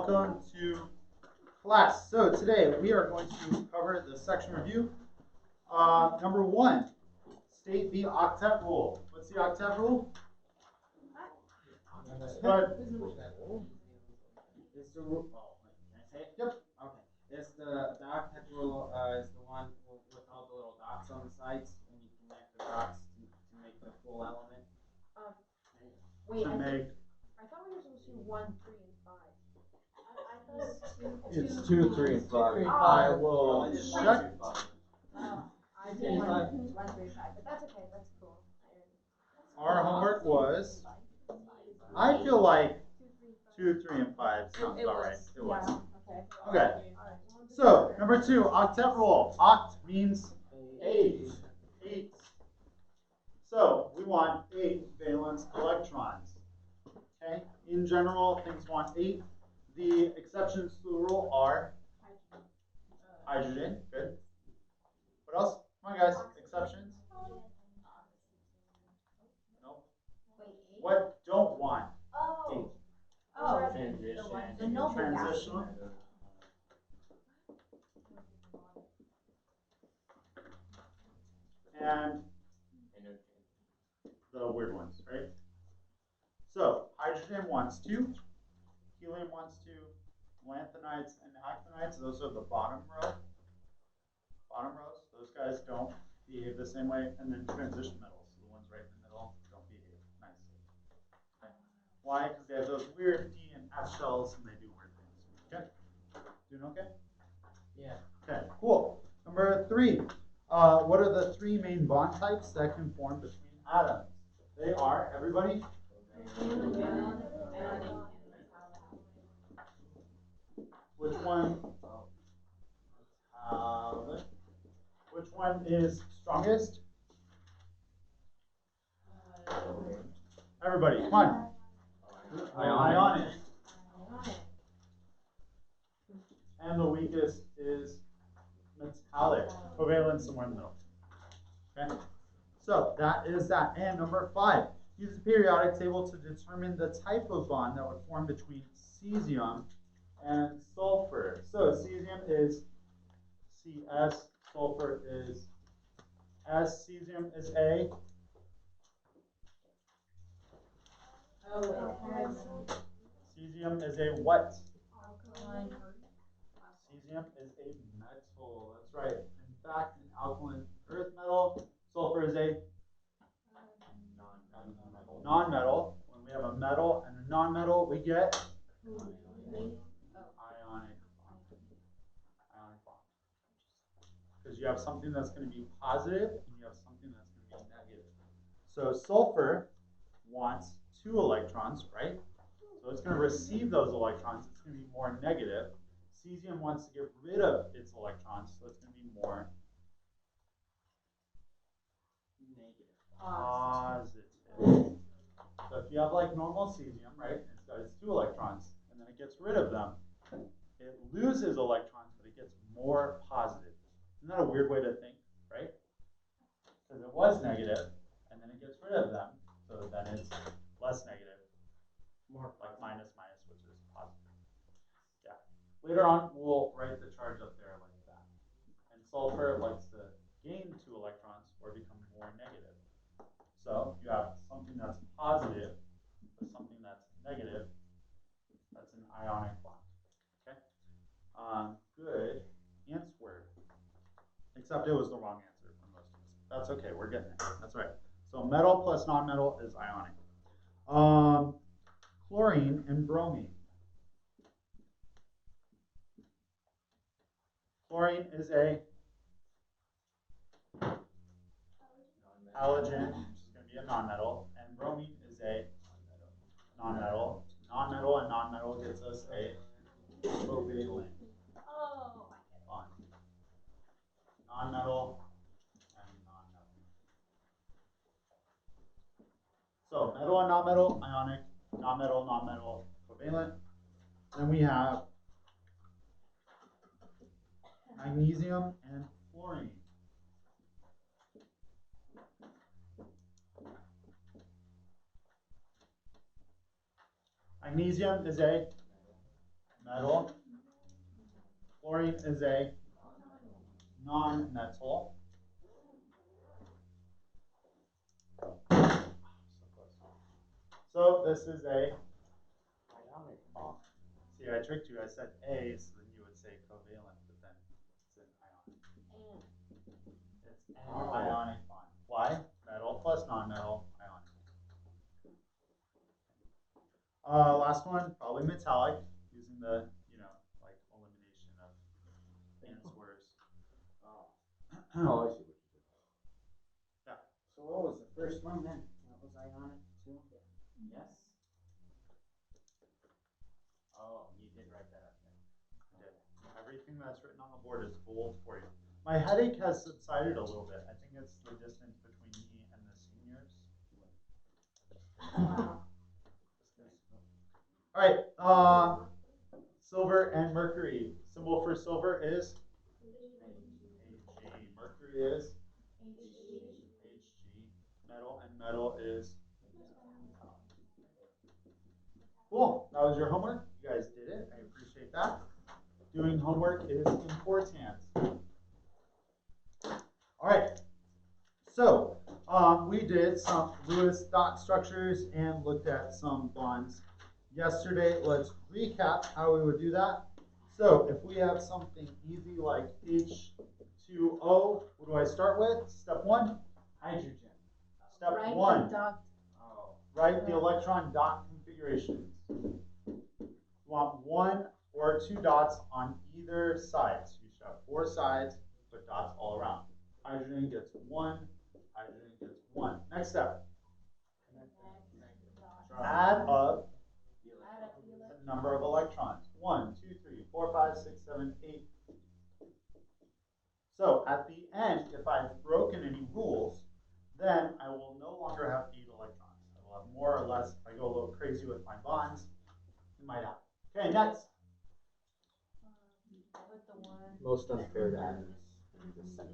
welcome to class. So today we are going to cover the section review. Number 1, state the octet rule. What's the octet rule? But It's the rule. Oh, wait, can I say it? Yep. Okay. It's the octet rule is the one with all the little dots on the sides, and you connect the dots to make the full element. Wait, to make I thought we were supposed to do 1, 3, and 5. I thought It's 2, 3, and 5. I will check. I did 1, 3, 5, but that's okay. That's cool. Our homework was, I feel like 2, 3, and 5 sounds about right. It was. Okay. Okay. So number 2, octet rule. Oct means 8. 8. So we want 8 valence electrons. Okay. In general, things want 8. The exceptions to the rule are hydrogen. Good. What else? Come on, guys. Exceptions. Nope. What don't want? 8. Transition. And the weird ones, right? So hydrogen wants 2, helium wants 2, lanthanides and actinides, those are the bottom row. Bottom rows, those guys don't behave the same way. And then transition metals, the ones right in the middle, don't behave nicely. Okay. Why? Because they have those weird D and S shells and they do weird things. Okay? Doing okay? Yeah. Okay, cool. Number 3. What are the 3 main bond types that can form between atoms? They are, everybody? Which one? Which one is strongest? Everybody, come on. Ionic. And the weakest is metallic. Covalent somewhere in the middle. Okay? So that is that. And number 5. Use the periodic table to determine the type of bond that would form between cesium and sulfur. So cesium is CS, sulfur is S, cesium is A. Cesium is a what? Cesium is a metal. That's right. In fact, an alkaline earth metal. Sulfur is a non-metal. When we have a metal and a non-metal, we get ionic bond. Because you have something that's going to be positive and you have something that's going to be negative. So sulfur wants 2 electrons, right? So it's going to receive those electrons. It's going to be more negative. Cesium wants to get rid of its electrons, so it's going to be more positive. So if you have like normal cesium, right, it's got its 2 electrons, and then it gets rid of them. It loses electrons, but it gets more positive. Isn't that a weird way to think, right? Because it was negative, and then it gets rid of them, so then it's less negative, more like minus, which is positive. Yeah. Later on, we'll write the charge up there like that. And sulfur likes to gain 2 electrons or become more negative. So you have something that's positive with something that's negative. That's an ionic bond. Okay. Good answer. Except it was the wrong answer for most of us. That's okay. We're getting it. That's right. So metal plus non-metal is ionic. Chlorine and bromine. Chlorine is a halogen, which is going to be a nonmetal, and bromine is a nonmetal. Nonmetal and nonmetal gets us a covalent bond. Nonmetal and nonmetal. So metal and nonmetal, ionic, nonmetal, nonmetal, covalent. Then we have magnesium and fluorine. Magnesium is a metal. Fluorine is a non-metal. So this is a ionic bond. See, I tricked you. I said A, so then you would say covalent, but then it's an ionic. It's an ionic bond. Why? Metal plus non-metal, ionic. Last one, probably metallic, using the, like elimination of answers. Oh, I see what you did. Yeah. So what was the first one then? That was ionic too? Yes? Oh, you did write that up there. Everything that's written on the board is bold for you. My headache has subsided a little bit. I think it's the distance between me and the seniors. Wow. All right, silver and mercury. Symbol for silver is Ag. Mercury is Hg. Metal and metal is cool. That was your homework. You guys did it. I appreciate that. Doing homework is important. All right. So we did some Lewis dot structures and looked at some bonds yesterday. Let's recap how we would do that. So if we have something easy like H2O, what do I start with? Step one? Hydrogen. Step Right, one. the dot. Oh. Write the electron dot configurations. You want 1 or 2 dots on either side. So you should have 4 sides, but dots all around. Hydrogen gets 1, hydrogen gets 1. Next step. Add up the number of electrons. 1, 2, 3, 4, 5, 6, 7, 8. So at the end, if I've broken any rules, then I will no longer have 8 electrons. I will have more or less. If I go a little crazy with my bonds, it might happen. Okay, next. Put the one. Most unpaired atoms in the center.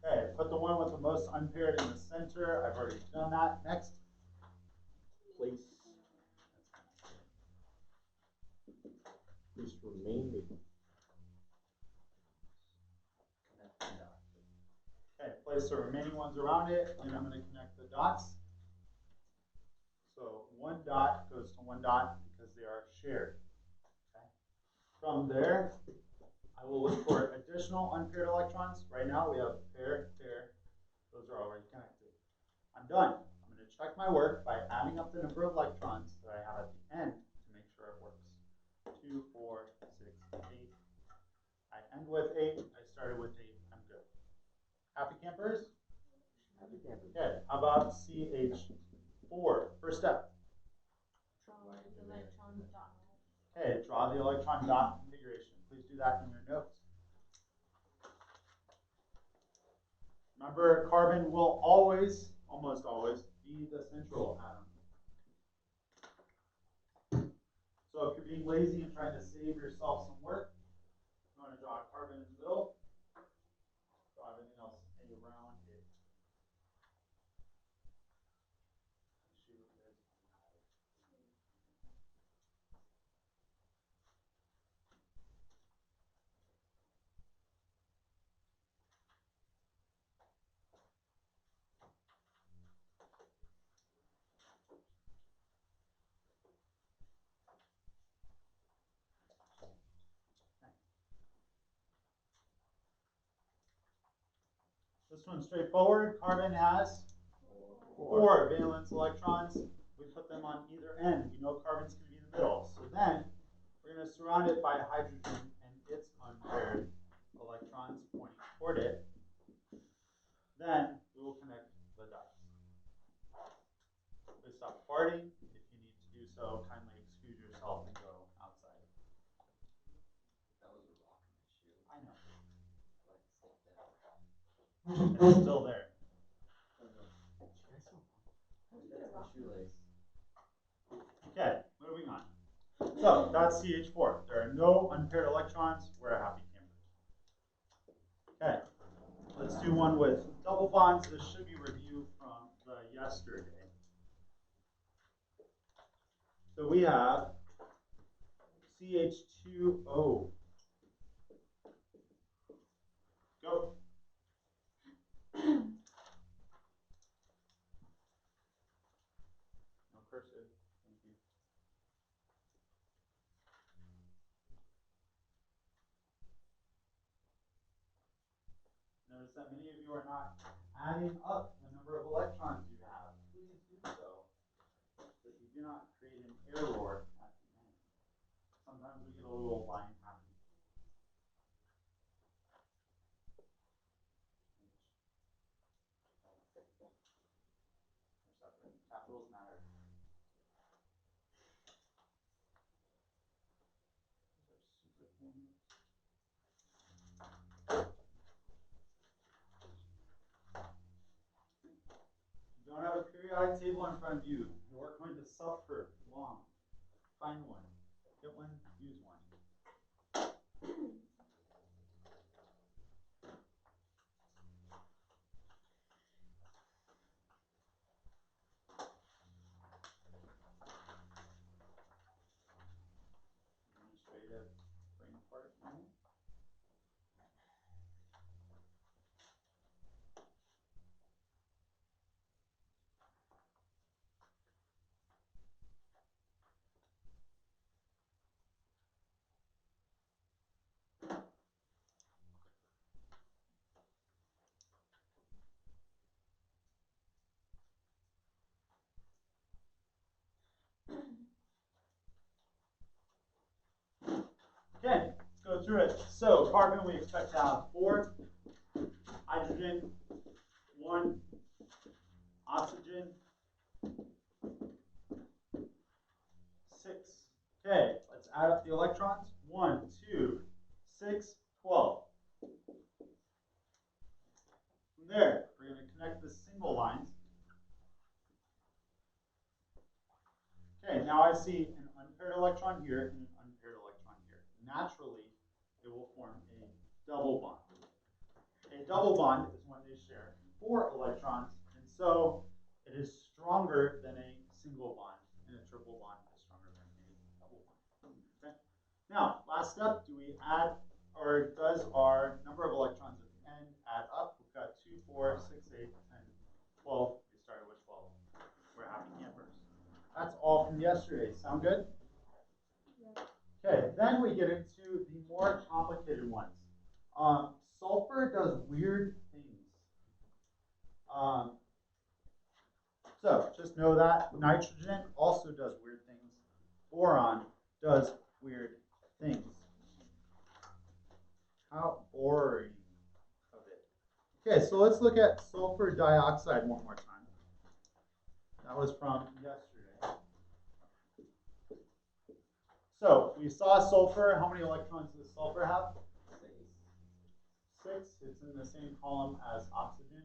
Okay, put the one with the most unpaired in the center. I've already done that. Next. Place remaining. Okay, place the remaining ones around it, and I'm going to connect the dots. So 1 dot goes to 1 dot because they are shared. Okay. From there, I will look for additional unpaired electrons. Right now we have pair, pair. Those are already connected. I'm done. I'm going to check my work by adding up the number of electrons that I have at the end to make sure it works. 2, 4, 6, 8. I end with 8. I started with 8. I'm good. Happy campers? Happy campers. Okay, how about CH4? First step. Draw the electron dot. Okay, draw the electron dot configuration. Please do that in your notes. Remember, carbon will always, almost always, be the central atom. So if you're being lazy and trying to save yourself some work, you want to draw a carbon in the middle, draw everything else around it. This one's straightforward. Carbon has 4 valence electrons. We put them on either end. We know carbon's going to be in the middle. So then we're going to surround it by hydrogen and its unpaired electrons pointing toward it. Then we will connect the dots. Please stop farting. If you need to do so, kindly excuse yourself and go outside. That was a rock in my shoe. I know. Like, It's still there. That's my shoelace. Okay, moving on. So that's CH4. There are no unpaired electrons. We're a happy camper. Okay, let's do one with double bonds. This should be review from the yesterday. So we have CH2O. Go. No cursive. Thank you. Notice that many of you are not adding up the number of electrons you have. Please do so. So you do not create an error at the end. Sometimes we get a little line happy. Capitals matter. You don't have a periodic table in front of you. You are going to suffer long. Find one. Get one, use one. Administrative brain part moment. Okay, let's go through it. So carbon we expect to have 4, hydrogen 1, oxygen 6. Okay, let's add up the electrons. 1, 2, 6, 12. From there, we're going to connect the single lines. Okay, now I see an unpaired electron here and an unpaired electron here. Naturally, it will form a double bond. A double bond is when they share 4 electrons, and so it is stronger than a single bond, and a triple bond is stronger than a double bond. Okay. Now, last step, do we add, or does our number of electrons at the end add up? We've got 2, 4, 6, 8, 10, 12. We started with 12. We're happy campers. That's all from yesterday. Sound good? Okay, then we get into the more complicated ones. Sulfur does weird things. So just know that nitrogen also does weird things. Boron does weird things. How boring of it. Okay, so let's look at sulfur dioxide one more time. That was from yesterday. So we saw sulfur. How many electrons does sulfur have? 6. It's in the same column as oxygen.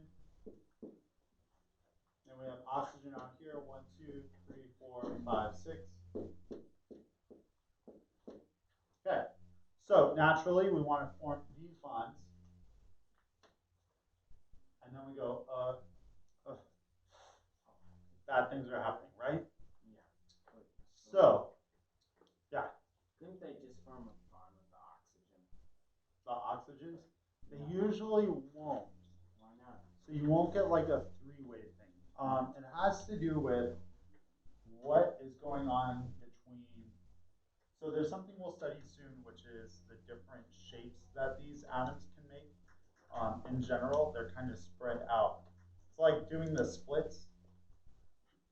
Then we have oxygen out here. 1, 2, 3, 4, 5, 6. Okay. So naturally, we want to form these bonds. And then we go, bad things are happening, right? Yeah. So, yeah. Couldn't they just form a bond with the oxygen? The oxygens, they usually won't. Why not? So you won't get like a 3-way thing. It has to do with what is going on between. So there's something we'll study soon, which is the different shapes that these atoms can make. In general, they're kind of spread out. It's like doing the splits.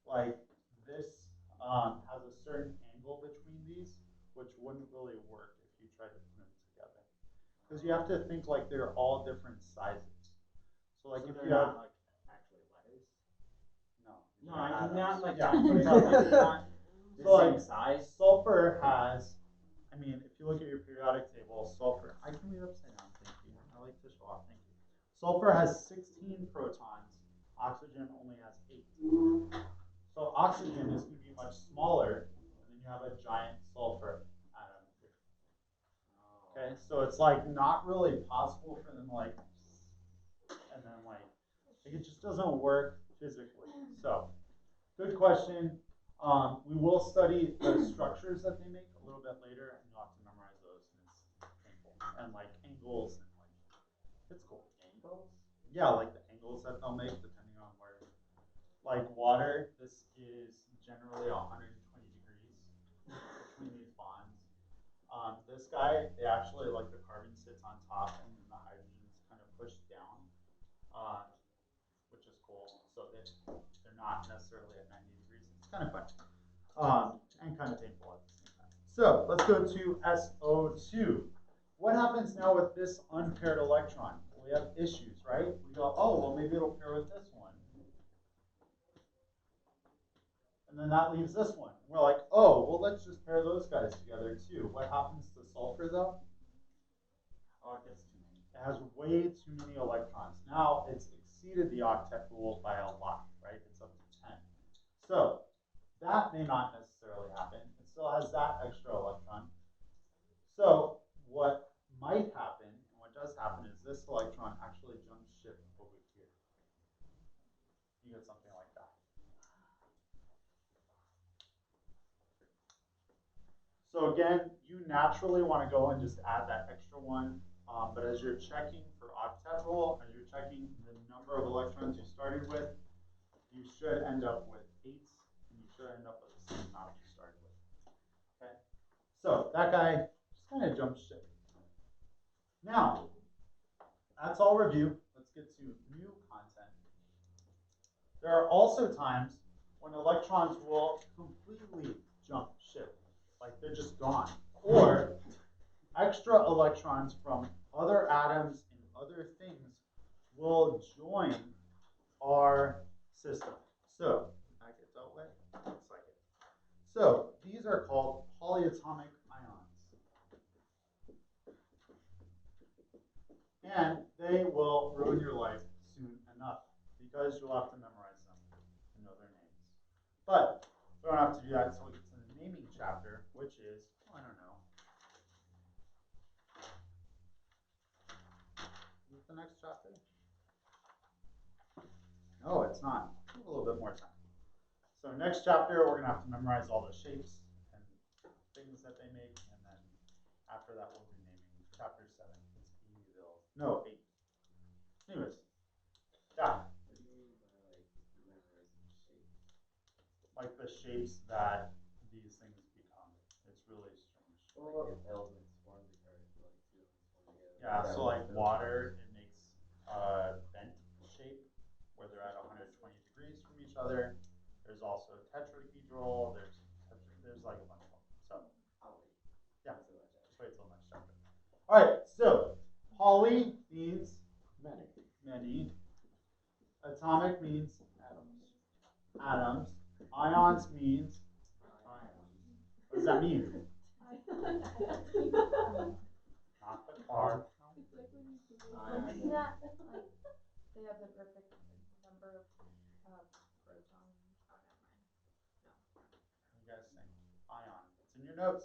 Like this has a certain angle between these, which wouldn't really work if you tried to put them together. Because you have to think like they're all different sizes. So like So if they're you have not like actually letters. no, No, I mean not like yeah, that. Not the so same like size. sulfur has. I mean, if you look at your periodic table, sulfur. I can read upside down. Thank you. I like to show off. Thank you. Sulfur has 16 protons. Oxygen only has 8. So oxygen is going to be much smaller, and then you have a giant sulfur atom here. Okay, so it's like not really possible for them like, and then like it just doesn't work physically. So, good question. We will study the structures that they make a little bit later, and you'll have to memorize those, and it's painful. And like angles and like, it's cool. Angles? Yeah, like the angles that they'll make depending on where, like water, this is generally 120 degrees between these bonds. This guy, they actually, like the carbon sits on top and then the hydrogen's kind of pushed down, um, which is cool. So they're not necessarily at 90 degrees. It's kind of fun, and kind of painful at the same time. So let's go to SO2. What happens now with this unpaired electron? We have issues, right? We go, oh, well, maybe it'll pair with this one. And then that leaves this one. We're like, oh, well, let's just pair those guys together too. What happens to sulfur though? Oh, it gets too many. It has way too many electrons. Now it's exceeded the octet rule by a lot, right? It's up to 10. So that may not necessarily happen. It still has that extra electron. So what might happen, and what does happen, is this electron actually jumps ship over here. You get something like that. So again, you naturally want to go and just add that extra one, but as you're checking for octet rule, as you're checking the number of electrons you started with, you should end up with 8, and you should end up with the same amount you started with. Okay, so that guy just kind of jumps ship. Now, that's all review. Let's get to new content. There are also times when electrons will completely jump ship, like they're just gone. Or extra electrons from other atoms and other things will join our system. So, I get dealt with? Looks like it. So, these are called polyatomic ions. And they will ruin your life soon enough because you'll have to memorize them and know their names. But we don't have to do that until we get to the naming chapter, which is, I don't know. Is it the next chapter? No, it's not. We have a little bit more time. So next chapter, we're going to have to memorize all the shapes and things that they make, and then after that, we'll do naming. Chapter 7. It's evil. No, 8. Anyways, yeah. What do you mean by like memorizing shapes? Like the shapes that these things become. It's really strange. Like if elements form together, like two elements form together. Yeah, so like water, it makes a bent shape where they're at 120 degrees from each other. There's also tetrahedral. There's like a bunch of them. So I'll wait. yeah, just wait till next chapter. All right, so poly means many. Atomic means atoms. Ions means ions. What does that mean? Not the car. It's like when you Google that, like, they have the perfect number of protons. Oh, never mind. No. You guys think? Ion. It's in your notes.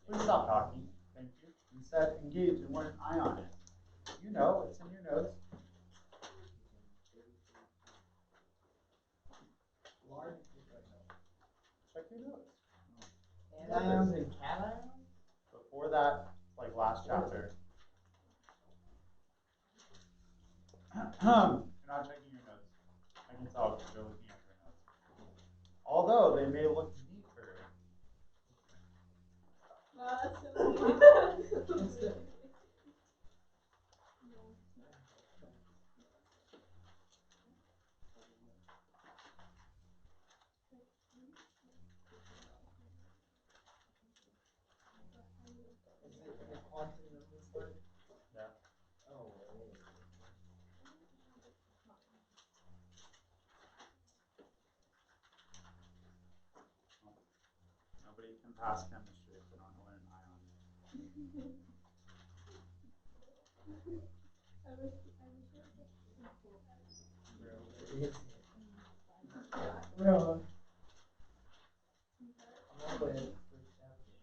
Please stop talking. Thank you. Instead, engage in what an ion is. You know, it's in your notes. Check your notes. Anions and cations? Before that, like last chapter. You're not checking your notes. I can tell because you're looking at your notes. Although they may look neater. Wow, that's so weird. Is it in the quantum numbers one? Yeah. Oh, wait. Nobody can pass chemistry if they don't know what an ion is. I wish it was simple. Bro. I'm all the way at the first chapter.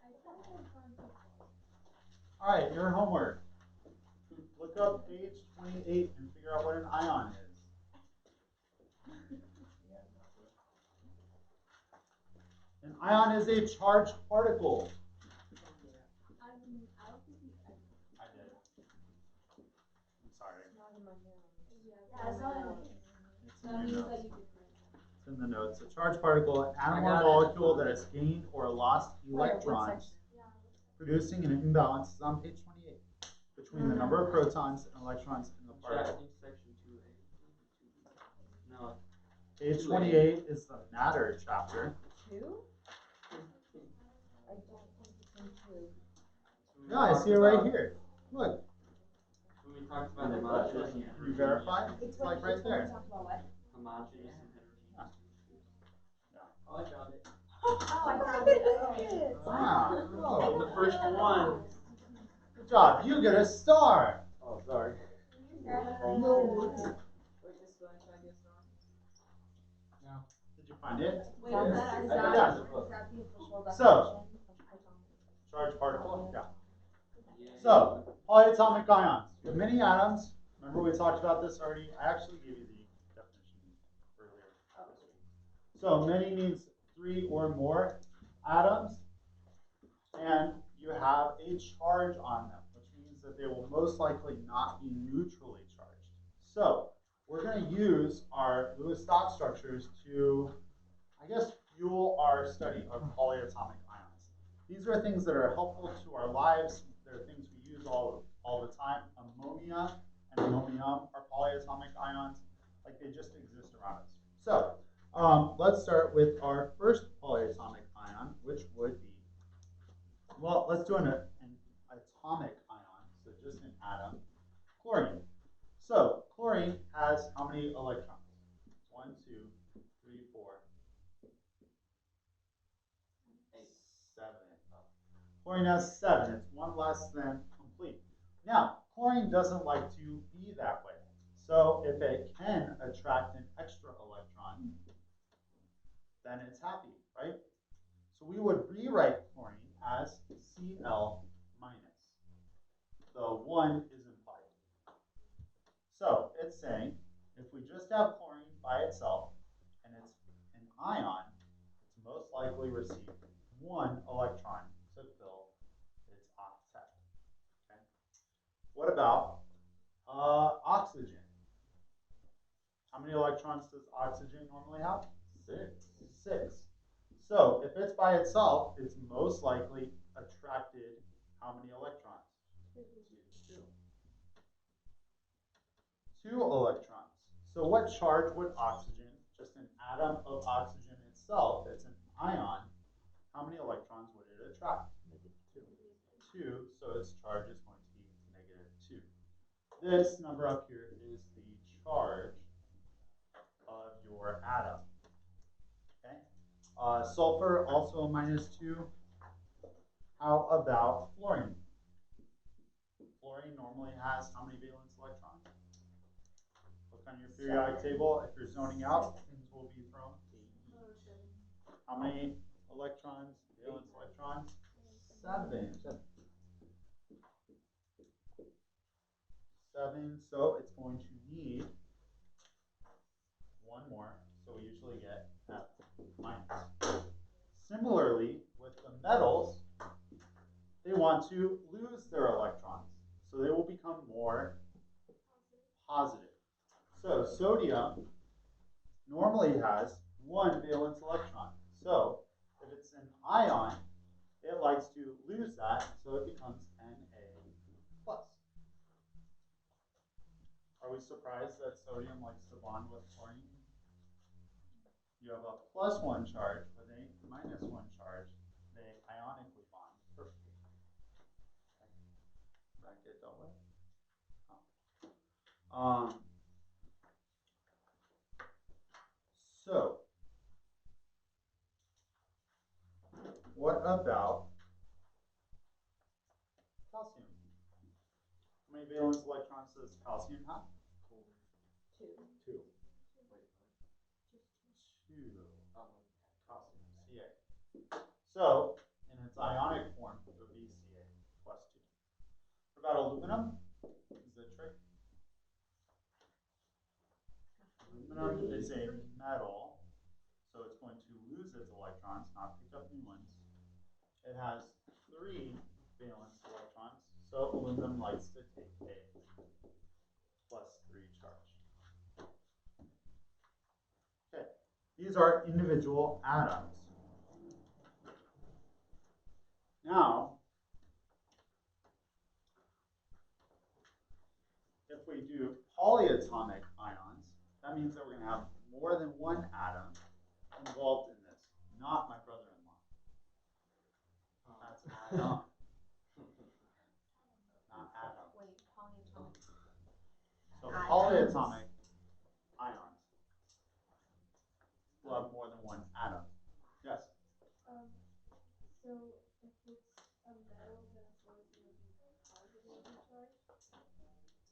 I feel like I've gone too far. All right, your homework. Look up page 28 and figure out what an ion is. Ion is a charged particle. I don't think I did. I'm sorry. it's not in my notes. Yeah, it's not in the thing. It's That in means your that notes. you did write that. It's in the notes. A charged particle, an atom I or got it. molecule that has gained or lost Where, what electrons, section? producing an imbalance, is on page 28, between the number of protons and electrons in the particle. Section 2A. No. Page 28 is the matter chapter. 2? I don't think it's in 2. Yeah, I see it right here. Look, When we talked about homogeneous and can you verify? It's like right there. Talk about what? homogeneous and heterogeneous. Oh, I found it. Oh, I found it. Wow. Oh, The first one. good job. You get a star. Oh, sorry. Did you find it? Wait, Is is that, that is our Yeah. that, is that the official definition So- of atomic? Charged particle? Yeah. Yeah. So, polyatomic ions. You have many atoms. Remember we talked about this already? I actually gave you the definition earlier this week. So many means 3 or more atoms, and you have a charge on them, which means that they will most likely not be neutrally charged. So we're going to use our Lewis-Dot structures to, I guess, fuel our study of polyatomic ions. These are things that are helpful to our lives. They're things we use all the time. Ammonia and ammonium are polyatomic ions, like they just exist around us. So let's start with our first polyatomic ion, which would be, well, let's do an atomic ion, so just an atom, chlorine. So chlorine has how many electrons? 1, 2, 3, 4, 7. Chlorine has 7. It's one less than complete. Now, chlorine doesn't like to be that way. So if it can attract an extra electron, then it's happy, right? So we would rewrite chlorine as Cl minus. The 1 is implied. So it's saying if we just have chlorine by itself and it's an ion, it's most likely receive 1 electron to fill its octet. Okay. What about oxygen? How many electrons does oxygen normally have? 6. 6. So if it's by itself, it's most likely attracted how many electrons? 2 electrons. So what charge would oxygen, just an atom of oxygen itself, it's an ion, how many electrons would it attract? 2, so its charge is going to be -2. This number up here is the charge of your atom. Okay. Sulfur, also a -2. How about fluorine? Fluorine normally has how many valence electrons? Look on your periodic table. If you're zoning out, things will be thrown. How many electrons, valence electrons? 7. 7, so it's going to need 1 more, so we usually get F minus. Similarly, with the metals, they want to lose their electrons, so they will become more positive. So sodium normally has 1 valence electron. So if it's an ion, it likes to lose that, so it becomes Na plus. Are we surprised that sodium likes to bond with chlorine? You have a +1 charge with a -1 charge. They ionically bond perfectly. Okay. Does that get dealt with? Oh. So, what about calcium? How many valence electrons does calcium have? 2. 2. Wait, 2. Calcium, Ca. So, in its ionic form, it would be Ca plus 2. What about aluminum? Is the trick? Aluminum is a metal, so it's going to lose its electrons. electrons, not picked up new ones. It has 3 valence electrons, so aluminum likes to take a plus 3 charge. Okay, these are individual atoms. Now, if we do polyatomic ions, that means that we're going to have more than one atom involved in this, not my brother-in-law. That's ion, not atom. Wait, polyatomic. So polyatomic ions will have more than one atom. Yes? So if it's a metal, then it's always going to be positively charged,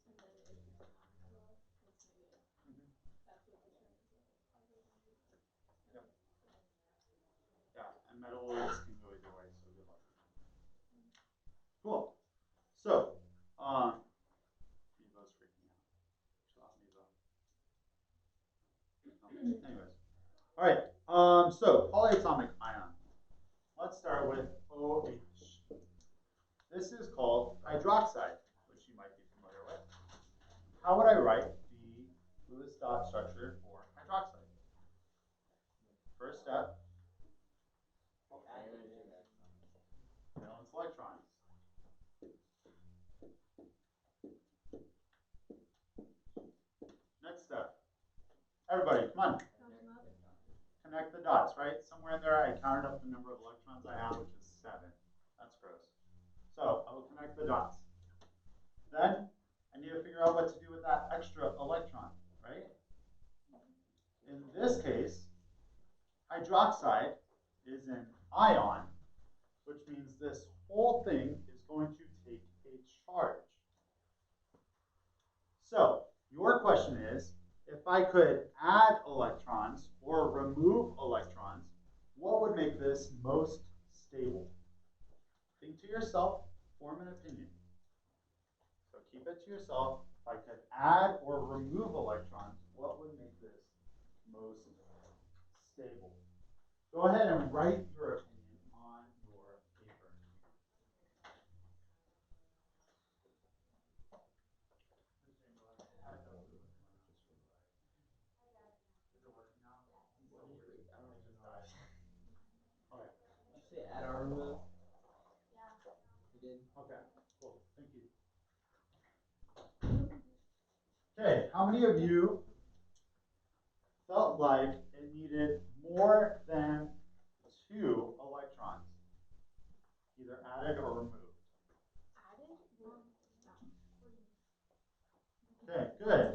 and then if it's a non-metal, it's negative. That's what determines whether it's positive or negative. Yep. Yeah, and metals can go either way, so good luck. Cool. So, Mevo's freaking out. Stop, Mevo. Anyways. All right. So polyatomic ion. Let's start with OH. This is called hydroxide, which you might be familiar with. How would I write the Lewis dot structure for hydroxide? First step, valence electrons. Next step. Everybody, come on. Connect the dots, right? Somewhere in there I counted up the number of electrons I have, which is 7. That's gross. So I will connect the dots. Then I need to figure out what to do with that extra electron, right? In this case, hydroxide is an ion, which means this whole thing is going to take a charge. So your question is, if I could add electrons or remove electrons, what would make this most stable? Think to yourself, form an opinion. So keep it to yourself. If I could add or remove electrons, what would make this most stable? Go ahead and write your opinion on your paper. Is it working now? I don't It even just know. died. Okay. Did you say add or remove? Yeah. You did? Okay. Cool. Thank you. Okay. How many of you felt like it needed more than 2 electrons, either added or removed? Added? No. Okay, good.